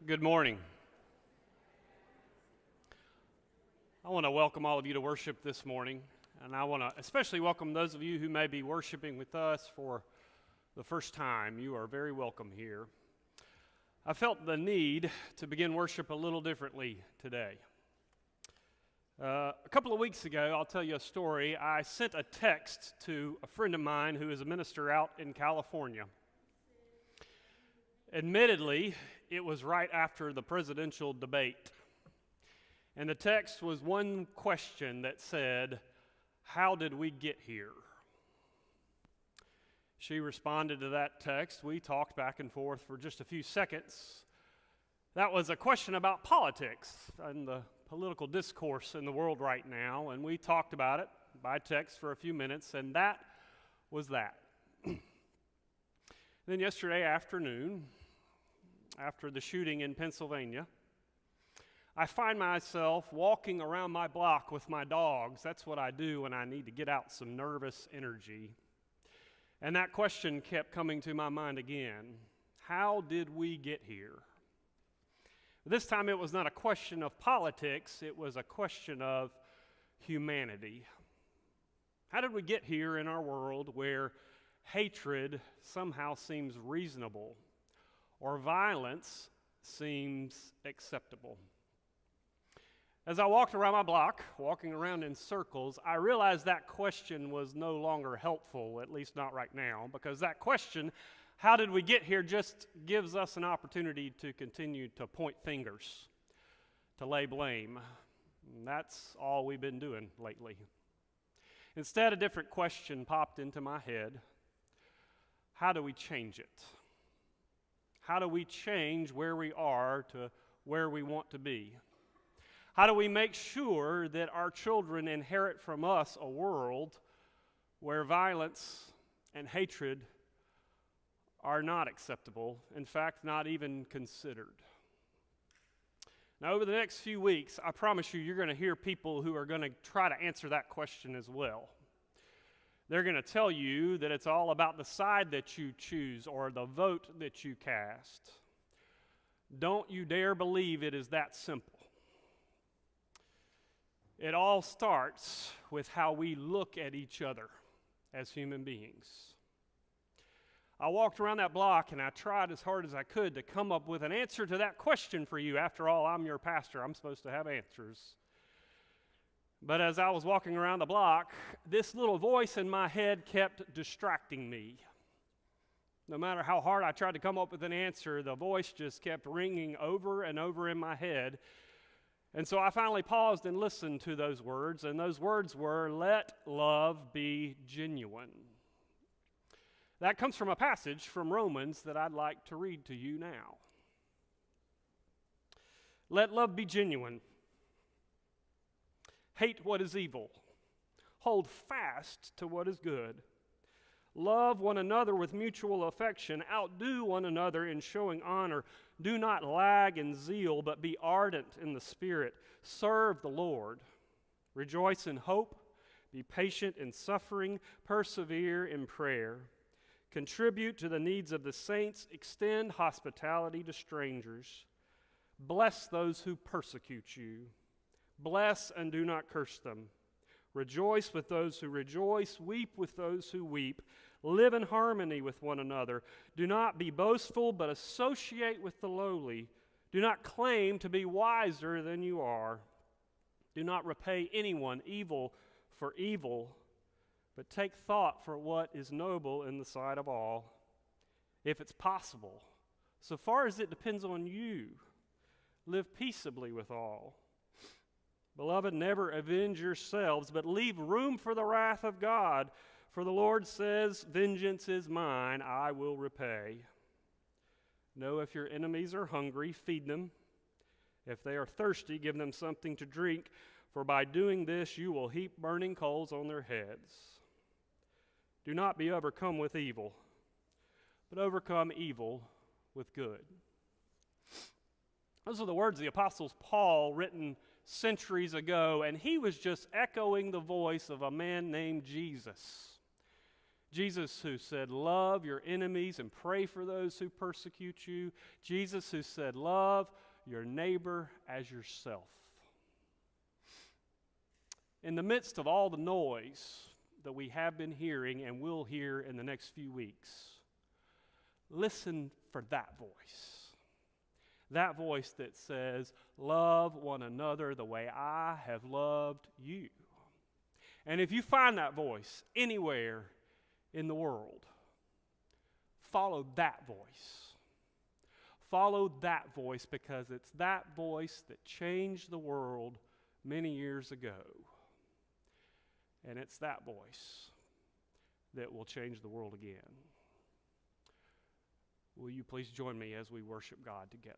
Good morning. I want to welcome all of you to worship this morning, and I want to especially welcome those of you who may be worshiping with us for the first time. You are very welcome here. I felt the need to begin worship a little differently today. A couple of weeks ago, I'll tell you a story. I sent a text to a friend of mine who is a minister out in California. Admittedly, it was right after the presidential debate. And the text was one question that said, "How did we get here?" She responded to that text. We talked back and forth for just a few seconds. That was a question about politics and the political discourse in the world right now, and we talked about it by text for a few minutes, and that was that. Then yesterday afternoon, after the shooting in Pennsylvania, I find myself walking around my block with my dogs. That's what I do when I need to get out some nervous energy. And that question kept coming to my mind again. How did we get here? This time it was not a question of politics, it was a question of humanity. How did we get here in our world where hatred somehow seems reasonable or violence seems acceptable? As I walked around my block, walking around in circles, I realized that question was no longer helpful, at least not right now, because that question, how did we get here, just gives us an opportunity to continue to point fingers, to lay blame. And that's all we've been doing lately. Instead, a different question popped into my head. How do we change it? How do we change where we are to where we want to be? How do we make sure that our children inherit from us a world where violence and hatred are not acceptable, in fact, not even considered? Now, over the next few weeks, I promise you, you're going to hear people who are going to try to answer that question as well. They're going to tell you that it's all about the side that you choose or the vote that you cast. Don't you dare believe it is that simple. It all starts with how we look at each other as human beings. I walked around that block and I tried as hard as I could to come up with an answer to that question for you. After all, I'm your pastor. I'm supposed to have answers. But as I was walking around the block, this little voice in my head kept distracting me. No matter how hard I tried to come up with an answer, the voice just kept ringing over and over in my head. And so I finally paused and listened to those words, and those words were, "Let love be genuine." That comes from a passage from Romans that I'd like to read to you now. Let love be genuine. Hate what is evil. Hold fast to what is good. Love one another with mutual affection. Outdo one another in showing honor. Do not lag in zeal, but be ardent in the Spirit. Serve the Lord. Rejoice in hope. Be patient in suffering. Persevere in prayer. Contribute to the needs of the saints. Extend hospitality to strangers. Bless those who persecute you. Bless and do not curse them. Rejoice with those who rejoice. Weep with those who weep. Live in harmony with one another. Do not be boastful, but associate with the lowly. Do not claim to be wiser than you are. Do not repay anyone evil for evil, but take thought for what is noble in the sight of all. If it's possible, so far as it depends on you, live peaceably with all. Beloved, never avenge yourselves, but leave room for the wrath of God. For the Lord says, "Vengeance is mine, I will repay." Know if your enemies are hungry, feed them. If they are thirsty, give them something to drink, for by doing this you will heap burning coals on their heads. Do not be overcome with evil, but overcome evil with good. Those are the words of the Apostle Paul, written centuries ago, and he was just echoing the voice of a man named Jesus. Jesus who said, love your enemies and pray for those who persecute you. Jesus who said, love your neighbor as yourself. In the midst of all the noise that we have been hearing and will hear in the next few weeks, listen for that voice. That voice that says, love one another the way I have loved you. And if you find that voice anywhere in the world, follow that voice. Follow that voice, because it's that voice that changed the world many years ago. And it's that voice that will change the world again. Will you please join me as we worship God together?